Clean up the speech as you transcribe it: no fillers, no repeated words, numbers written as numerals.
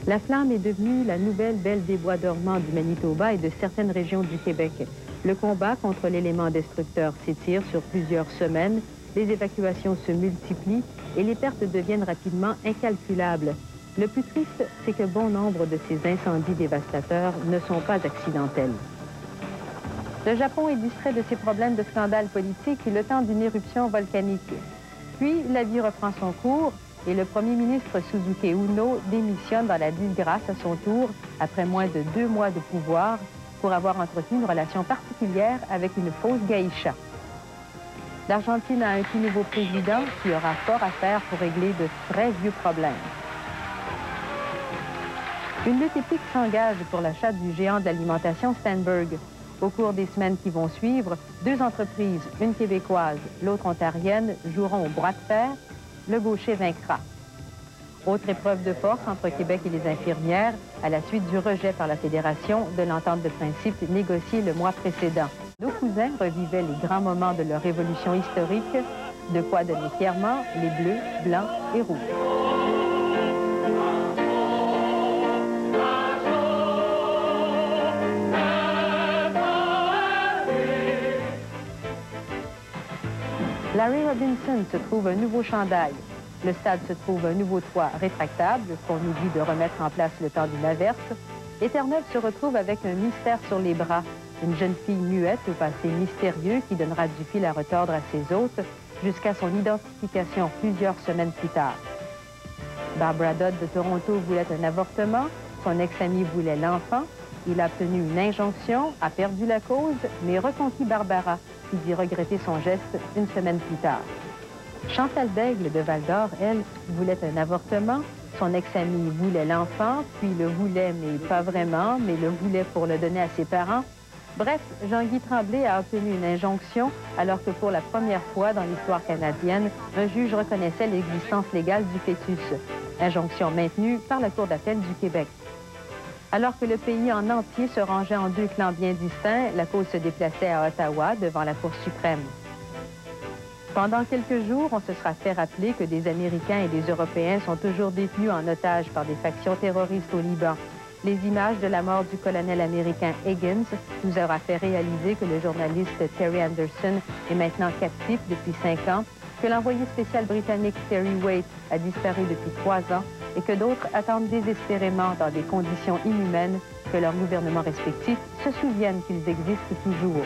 La flamme est devenue la nouvelle belle des bois dormants du Manitoba et de certaines régions du Québec. Le combat contre l'élément destructeur s'étire sur plusieurs semaines, les évacuations se multiplient et les pertes deviennent rapidement incalculables. Le plus triste, c'est que bon nombre de ces incendies dévastateurs ne sont pas accidentels. Le Japon est distrait de ses problèmes de scandale politique le temps d'une éruption volcanique. Puis, la vie reprend son cours et le premier ministre Suzuki Uno démissionne dans la disgrâce à son tour après moins de 2 mois de pouvoir pour avoir entretenu une relation particulière avec une fausse geisha. L'Argentine a un tout nouveau président qui aura fort à faire pour régler de très vieux problèmes. Une lutte épique s'engage pour l'achat du géant de l'alimentation Stenberg. Au cours des semaines qui vont suivre, 2 entreprises, une québécoise, l'autre ontarienne, joueront au bras de fer. Le gaucher vaincra. Autre épreuve de force entre Québec et les infirmières, à la suite du rejet par la Fédération de l'entente de principe négociée le mois précédent. Nos cousins revivaient les grands moments de leur révolution historique, de quoi donner fièrement les bleus, blancs et rouges. Larry Robinson se trouve un nouveau chandail. Le stade se trouve un nouveau toit rétractable, qu'on oublie de remettre en place le temps d'une averse. Et Terre-Neuve se retrouve avec un mystère sur les bras. Une jeune fille muette au passé mystérieux qui donnera du fil à retordre à ses hôtes jusqu'à son identification plusieurs semaines plus tard. Barbara Dodd de Toronto voulait un avortement. Son ex-ami voulait l'enfant. Il a obtenu une injonction, a perdu la cause, mais reconquis Barbara, qui dit regretter son geste une semaine plus tard. Chantal Daigle de Val-d'Or, elle, voulait un avortement. Son ex-ami voulait l'enfant, puis le voulait, mais pas vraiment, mais le voulait pour le donner à ses parents. Bref, Jean-Guy Tremblay a obtenu une injonction, alors que pour la première fois dans l'histoire canadienne, un juge reconnaissait l'existence légale du fœtus. Injonction maintenue par la Cour d'appel du Québec. Alors que le pays en entier se rangeait en 2 clans bien distincts, la cause se déplaçait à Ottawa devant la Cour suprême. Pendant quelques jours, on se sera fait rappeler que des Américains et des Européens sont toujours détenus en otage par des factions terroristes au Liban. Les images de la mort du colonel américain Higgins nous aura fait réaliser que le journaliste Terry Anderson est maintenant captif depuis 5 ans, que l'envoyé spécial britannique Terry Waite a disparu depuis 3 ans et que d'autres attendent désespérément dans des conditions inhumaines que leurs gouvernements respectifs se souviennent qu'ils existent toujours.